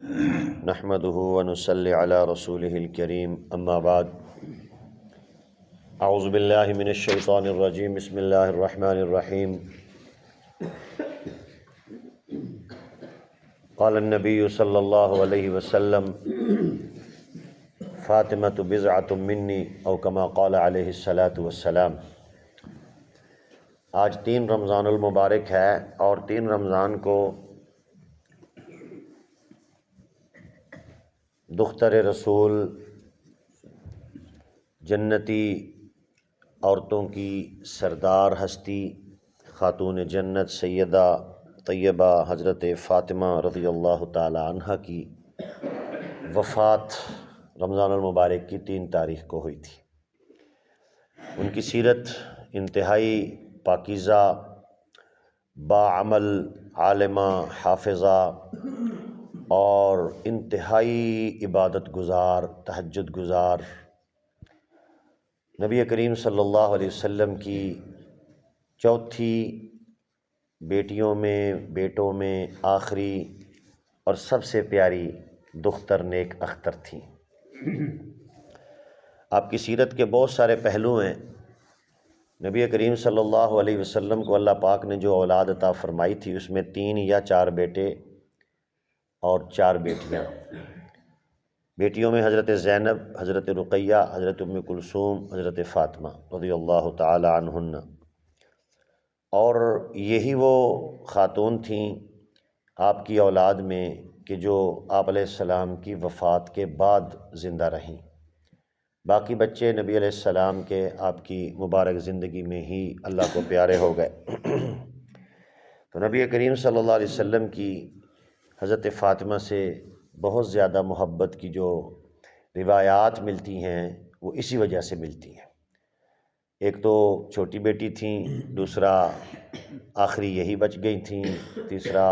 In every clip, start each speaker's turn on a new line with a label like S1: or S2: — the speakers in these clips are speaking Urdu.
S1: نحمده ونصلي على رسوله الكريم اما بعد اعوذ باللہ من الشیطان الرجیم بسم اللہ الرحمن الرحیم قال النبی صلی اللہ علیہ وسلم فاطمۃ بضعۃ منی او کما قال علیہ الصلاۃ والسلام۔ آج 3 رمضان المبارک ہے اور 3 رمضان کو دختر رسول جنتی عورتوں کی سردار ہستی خاتون جنت سیدہ طیبہ حضرت فاطمہ رضی اللہ تعالی عنہ کی وفات رمضان المبارک کی 3 تاریخ کو ہوئی تھی۔ ان کی سیرت انتہائی پاکیزہ، باعمل، عالمہ، حافظہ اور انتہائی عبادت گزار، تہجد گزار، نبی کریم صلی اللہ علیہ وسلم کی چوتھی بیٹیوں میں بیٹوں میں آخری اور سب سے پیاری دختر نیک اختر تھی۔ آپ کی سیرت کے بہت سارے پہلو ہیں۔ نبی کریم صلی اللہ علیہ وسلم کو اللہ پاک نے جو اولاد عطا فرمائی تھی اس میں 3 یا 4 بیٹے اور 4 بیٹیاں۔ بیٹیوں میں حضرت زینب، حضرت رقیہ، حضرت ام کلثوم، حضرت فاطمہ رضی اللہ تعالی عنہن، اور یہی وہ خاتون تھیں آپ کی اولاد میں کہ جو آپ علیہ السلام کی وفات کے بعد زندہ رہیں۔ باقی بچے نبی علیہ السلام کے آپ کی مبارک زندگی میں ہی اللہ کو پیارے ہو گئے۔ تو نبی کریم صلی اللہ علیہ وسلم کی حضرت فاطمہ سے بہت زیادہ محبت کی جو روایات ملتی ہیں وہ اسی وجہ سے ملتی ہیں۔ ایک تو چھوٹی بیٹی تھیں، دوسرا آخری یہی بچ گئی تھیں، تیسرا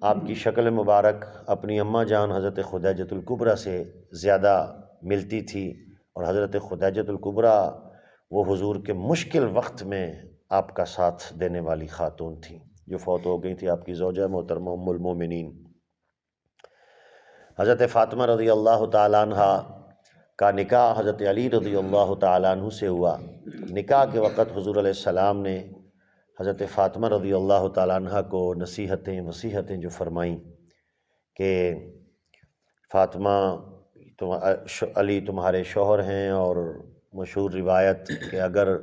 S1: آپ کی شکل مبارک اپنی اماں جان حضرت خدیجۃ الکبریٰ سے زیادہ ملتی تھی، اور حضرت خدیجۃ الکبریٰ وہ حضور کے مشکل وقت میں آپ کا ساتھ دینے والی خاتون تھیں جو فوت ہو گئی تھی، آپ کی زوجہ محترمہ ام المومنین۔ حضرت فاطمہ رضی اللہ تعالیٰ عنہ کا نکاح حضرت علی رضی اللہ تعالیٰ عنہ سے ہوا۔ نکاح کے وقت حضور علیہ السلام نے حضرت فاطمہ رضی اللہ تعالیٰ عنہ کو نصیحتیں جو فرمائیں کہ فاطمہ علی تمہارے شوہر ہیں، اور مشہور روایت کہ اگر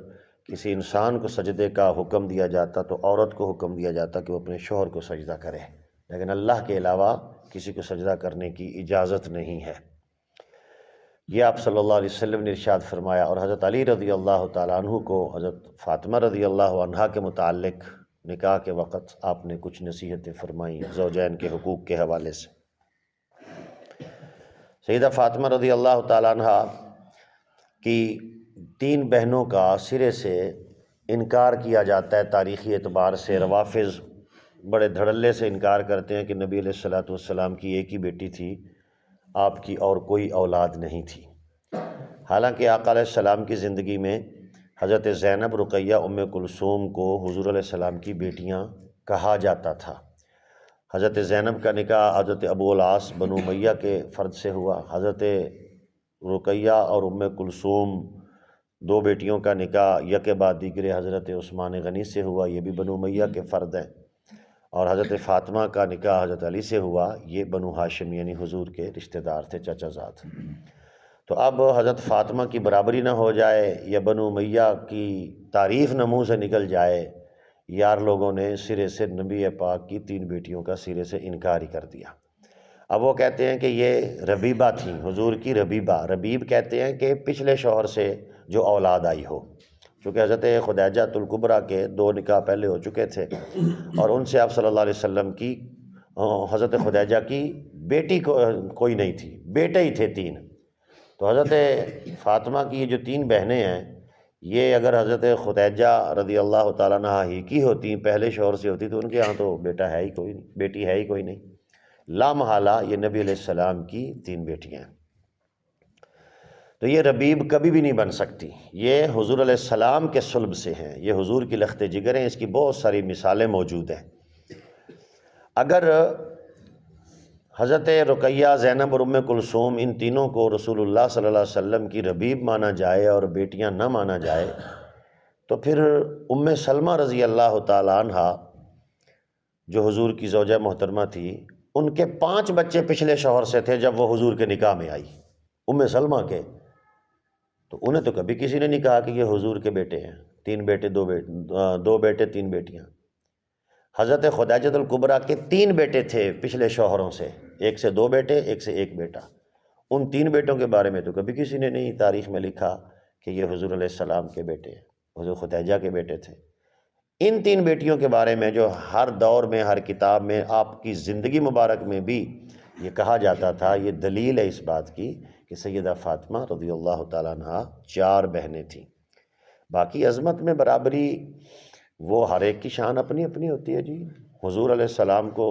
S1: کسی انسان کو سجدے کا حکم دیا جاتا تو عورت کو حکم دیا جاتا کہ وہ اپنے شوہر کو سجدہ کرے، لیکن اللہ کے علاوہ کسی کو سجدہ کرنے کی اجازت نہیں ہے۔ یہ آپ صلی اللہ علیہ وسلم نے ارشاد فرمایا، اور حضرت علی رضی اللہ تعالیٰ عنہ کو حضرت فاطمہ رضی اللہ عنہا کے متعلق نکاح کے وقت آپ نے کچھ نصیحتیں فرمائیں زوجین کے حقوق کے حوالے سے۔ سیدہ فاطمہ رضی اللہ تعالیٰ عنہ کی 3 بہنوں کا سرے سے انکار کیا جاتا ہے تاریخی اعتبار سے۔ روافظ بڑے دھڑلے سے انکار کرتے ہیں کہ نبی علیہ الصلوۃ والسلام کی ایک ہی بیٹی تھی، آپ کی اور کوئی اولاد نہیں تھی۔ حالانکہ آقا علیہ السلام کی زندگی میں حضرت زینب، رقیہ، ام کلثوم کو حضور علیہ السلام کی بیٹیاں کہا جاتا تھا۔ حضرت زینب کا نکاح حضرت ابو العاص بنو امیہ کے فرد سے ہوا۔ حضرت رقیہ اور ام کلثوم 2 بیٹیوں کا نکاح یک بعد دیگرے حضرت عثمان غنی سے ہوا، یہ بھی بنو امیہ کے فرد ہیں۔ اور حضرت فاطمہ کا نکاح حضرت علی سے ہوا، یہ بنو ہاشم یعنی حضور کے رشتہ دار تھے، چچا زاد۔ تو اب حضرت فاطمہ کی برابری نہ ہو جائے یا بنو امیہ کی تعریف نہ منہ سے نکل جائے، یار لوگوں نے سرے سے نبی پاک کی 3 بیٹیوں کا سرے سے انکار ہی کر دیا۔ اب وہ کہتے ہیں کہ یہ ربیبہ تھیں، حضور کی ربیبہ۔ ربیب کہتے ہیں کہ پچھلے شوہر سے جو اولاد آئی ہو، چونکہ حضرت خدیجۃ الکبریٰ کے 2 نکاح پہلے ہو چکے تھے، اور ان سے آپ صلی اللہ علیہ وسلم کی حضرت خدیجہ کی بیٹی کوئی نہیں تھی، بیٹے ہی تھے 3۔ تو حضرت فاطمہ کی یہ جو 3 بہنیں ہیں، یہ اگر حضرت خدیجہ رضی اللہ تعالیٰ عنہ ہی کی ہوتی، پہلے شوہر سے ہوتی، تو ان کے ہاں تو بیٹا ہے ہی کوئی نہیں، بیٹی ہے ہی کوئی نہیں۔ لا محالہ یہ نبی علیہ السلام کی 3 بیٹیاں ہیں۔ تو یہ ربیب کبھی بھی نہیں بن سکتی، یہ حضور علیہ السلام کے صلب سے ہیں، یہ حضور کی لخت جگر ہیں۔ اس کی بہت ساری مثالیں موجود ہیں۔ اگر حضرت رقیہ، زینب اور ام کلثوم، ان تینوں کو رسول اللہ صلی اللہ علیہ وسلم کی ربیب مانا جائے اور بیٹیاں نہ مانا جائے، تو پھر ام سلمہ رضی اللہ تعالیٰ عنہ جو حضور کی زوجہ محترمہ تھی، ان کے 5 بچے پچھلے شوہر سے تھے جب وہ حضور کے نکاح میں آئی، ام سلمہ کے، تو انہیں تو کبھی کسی نے نہیں کہا کہ یہ حضور کے بیٹے ہیں، 3 بیٹے 2 بیٹے 3 بیٹیاں۔ حضرت خدیجہ الکبریٰ کے 3 بیٹے تھے پچھلے شوہروں سے، ایک سے 2 بیٹے، ایک سے 1 بیٹا۔ ان 3 بیٹوں کے بارے میں تو کبھی کسی نے نہیں تاریخ میں لکھا کہ یہ حضور علیہ السلام کے بیٹے ہیں، حضور خدیجہ کے بیٹے تھے۔ ان 3 بیٹیوں کے بارے میں جو ہر دور میں، ہر کتاب میں، آپ کی زندگی مبارک میں بھی یہ کہا جاتا تھا، یہ دلیل ہے اس بات کی کہ سیدہ فاطمہ رضی اللہ تعالیٰ عنہ 4 بہنیں تھیں۔ باقی عظمت میں برابری وہ ہر ایک کی شان اپنی اپنی ہوتی ہے جی۔ حضور علیہ السلام کو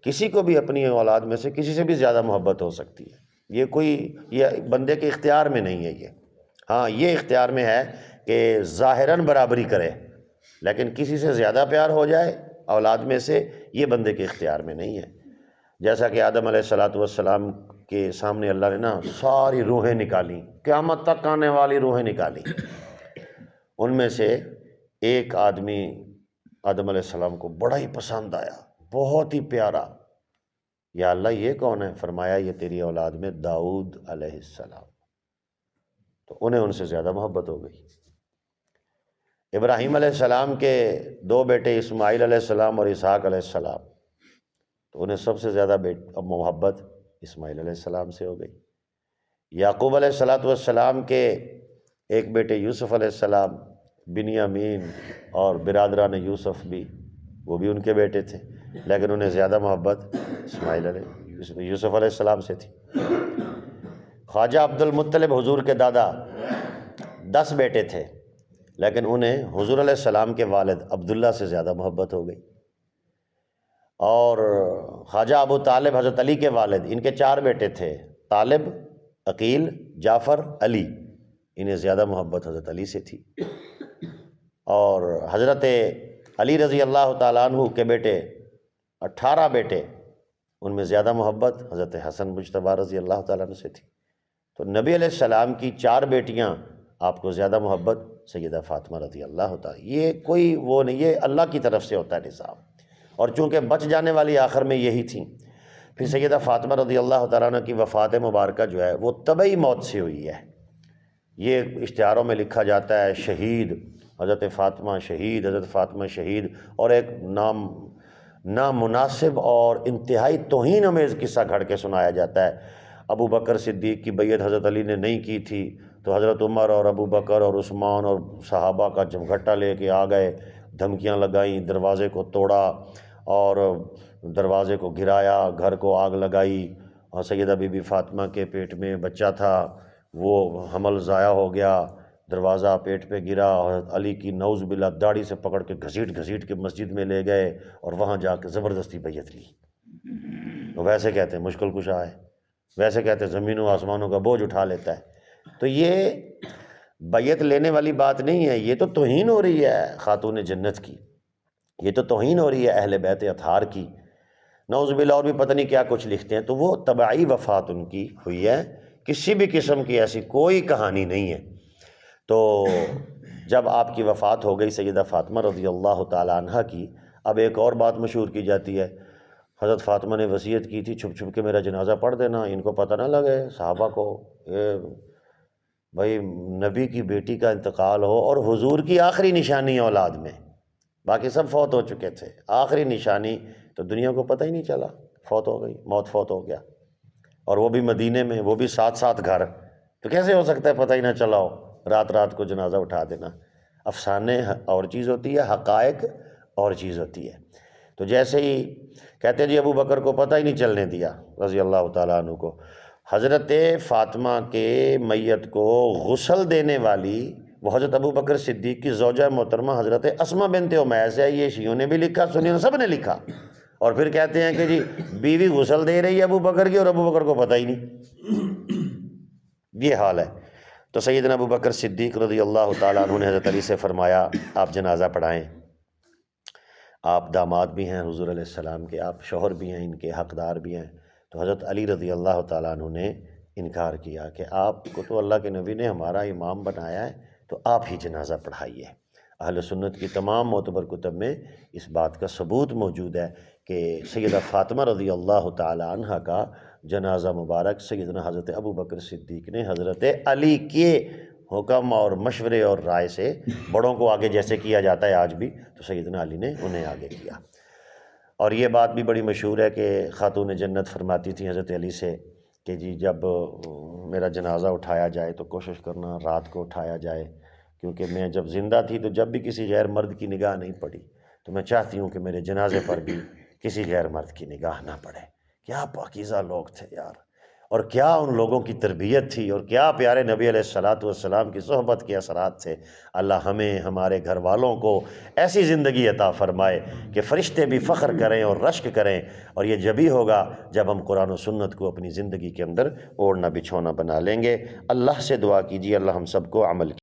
S1: کسی کو بھی اپنی اولاد میں سے کسی سے بھی زیادہ محبت ہو سکتی ہے، یہ بندے کے اختیار میں نہیں ہے۔ یہ ہاں، یہ اختیار میں ہے کہ ظاہراً برابری کرے، لیکن کسی سے زیادہ پیار ہو جائے اولاد میں سے، یہ بندے کے اختیار میں نہیں ہے۔ جیسا کہ آدم علیہ السلام کے سامنے اللہ نے نا ساری روحیں نکالی، قیامت تک آنے والی روحیں نکالی، ان میں سے ایک آدمی آدم علیہ السلام کو بڑا ہی پسند آیا، بہت ہی پیارا۔ یا اللہ یہ کون ہے؟ فرمایا یہ تیری اولاد میں داؤد علیہ السلام۔ تو انہیں ان سے زیادہ محبت ہو گئی۔ ابراہیم علیہ السلام کے 2 بیٹے اسماعیل علیہ السلام اور اسحاق علیہ السلام، تو انہیں سب سے زیادہ محبت اسماعیل علیہ السلام سے ہو گئی۔ یعقوب علیہ السلام کے ایک بیٹے یوسف علیہ السلام، بنیامین اور برادران یوسف بھی، وہ بھی ان کے بیٹے تھے، لیکن انہیں زیادہ محبت یوسف علیہ السلام سے تھی۔ خواجہ عبد المطلب حضور کے دادا، 10 بیٹے تھے، لیکن انہیں حضور علیہ السلام کے والد عبداللہ سے زیادہ محبت ہو گئی۔ اور خواجہ ابو طالب حضرت علی کے والد، ان کے 4 بیٹے تھے، طالب، عقیل، جعفر، علی، انہیں زیادہ محبت حضرت علی سے تھی۔ اور حضرت علی رضی اللہ تعالیٰ عنہ کے بیٹے 18 بیٹے، ان میں زیادہ محبت حضرت حسن مجتبیٰ رضی اللہ تعالیٰ عنہ سے تھی۔ تو نبی علیہ السلام کی 4 بیٹیاں، آپ کو زیادہ محبت سیدہ فاطمہ رضی اللہ تعالیٰ، یہ کوئی وہ نہیں، یہ اللہ کی طرف سے ہوتا ہے نظام، اور چونکہ بچ جانے والی آخر میں یہی تھیں۔ پھر سیدہ فاطمہ رضی اللہ تعالیٰ عنہ کی وفات مبارکہ جو ہے وہ طبعی موت سے ہوئی ہے۔ یہ اشتہاروں میں لکھا جاتا ہے شہید حضرت فاطمہ شہید، حضرت فاطمہ شہید، اور ایک نامناسب اور انتہائی توہین آمیز قصہ گھڑ کے سنایا جاتا ہے۔ ابو بکر صدیق کی بیعت حضرت علی نے نہیں کی تھی، تو حضرت عمر اور ابو بکر اور عثمان اور صحابہ کا جمگھٹا لے کے آ گئے، دھمکیاں لگائیں، دروازے کو توڑا اور دروازے کو گرایا، گھر کو آگ لگائی، اور سیدہ بی بی فاطمہ کے پیٹ میں بچہ تھا، وہ حمل ضائع ہو گیا، دروازہ پیٹ پہ گرا، اور علی کی نعوذ باللہ داڑھی سے پکڑ کے گھسیٹ کے مسجد میں لے گئے، اور وہاں جا کے زبردستی بیعت لی۔ ویسے کہتے ہیں مشکل کشا ہے، ویسے کہتے ہیں زمین و آسمانوں کا بوجھ اٹھا لیتا ہے۔ تو یہ بیعت لینے والی بات نہیں ہے، یہ تو توہین ہو رہی ہے خاتون جنت کی، یہ تو توہین ہو رہی ہے اہل بیت اطہار کی، نعوذ باللہ، اور بھی پتہ نہیں کیا کچھ لکھتے ہیں۔ تو وہ طبعی وفات ان کی ہوئی ہے، کسی بھی قسم کی ایسی کوئی کہانی نہیں ہے۔ تو جب آپ کی وفات ہو گئی سیدہ فاطمہ رضی اللہ تعالی عنہ کی، اب ایک اور بات مشہور کی جاتی ہے، حضرت فاطمہ نے وصیت کی تھی چھپ چھپ کے میرا جنازہ پڑھ دینا، ان کو پتہ نہ لگے صحابہ کو، بھائی نبی کی بیٹی کا انتقال ہو اور حضور کی آخری نشانی اولاد میں، باقی سب فوت ہو چکے تھے، آخری نشانی تو دنیا کو پتہ ہی نہیں چلا، فوت ہو گئی، فوت ہو گیا، اور وہ بھی مدینے میں، وہ بھی 7 گھر، تو کیسے ہو سکتا ہے پتہ ہی نہ چلا ہو؟ رات کو جنازہ اٹھا دینا۔ افسانے اور چیز ہوتی ہے، حقائق اور چیز ہوتی ہے۔ تو جیسے ہی کہتے ہیں جی ابو بکر کو پتہ ہی نہیں چلنے دیا رضی اللہ تعالیٰ عنہ کو، حضرت فاطمہ کے میت کو غسل دینے والی وہ حضرت ابو بکر صدیق کی زوجہ محترمہ حضرت اسماء بنت امیس ہے۔ یہ شیعوں نے بھی لکھا، سنیوں نے، سب نے لکھا، اور پھر کہتے ہیں کہ جی بیوی غسل دے رہی ہے ابو بکر کی اور ابو بکر کو پتہ ہی نہیں، یہ حال ہے۔ تو سیدنا ابو بکر صدیق رضی اللہ تعالیٰ عنہ نے حضرت علی سے فرمایا آپ جنازہ پڑھائیں، آپ داماد بھی ہیں حضور علیہ السلام کے، آپ شوہر بھی ہیں، ان کے حقدار بھی ہیں، تو حضرت علی رضی اللہ تعالیٰ عنہ نے انکار کیا کہ آپ کو تو اللہ کے نبی نے ہمارا امام بنایا ہے، تو آپ ہی جنازہ پڑھائیے۔ اہل سنت کی تمام معتبر کتب میں اس بات کا ثبوت موجود ہے کہ سیدہ فاطمہ رضی اللہ تعالی عنہ کا جنازہ مبارک سیدنا حضرت ابو بکر صدیق نے حضرت علی کے حکم اور مشورے اور رائے سے، بڑوں کو آگے جیسے کیا جاتا ہے آج بھی، تو سیدنا علی نے انہیں آگے کیا۔ اور یہ بات بھی بڑی مشہور ہے کہ خاتون جنت فرماتی تھی حضرت علی سے کہ جی جب میرا جنازہ اٹھایا جائے تو کوشش کرنا رات کو اٹھایا جائے، کیونکہ میں جب زندہ تھی تو جب بھی کسی غیر مرد کی نگاہ نہیں پڑی، تو میں چاہتی ہوں کہ میرے جنازے پر بھی کسی غیر مرد کی نگاہ نہ پڑے۔ کیا پاکیزہ لوگ تھے یار، اور کیا ان لوگوں کی تربیت تھی، اور کیا پیارے نبی علیہ السلام کی صحبت کے اثرات تھے۔ اللہ ہمیں ہمارے گھر والوں کو ایسی زندگی عطا فرمائے کہ فرشتے بھی فخر کریں اور رشک کریں، اور یہ جبھی ہوگا جب ہم قرآن و سنت کو اپنی زندگی کے اندر اوڑھنا بچھونا بنا لیں گے۔ اللہ سے دعا کیجیے اللہ ہم سب کو عمل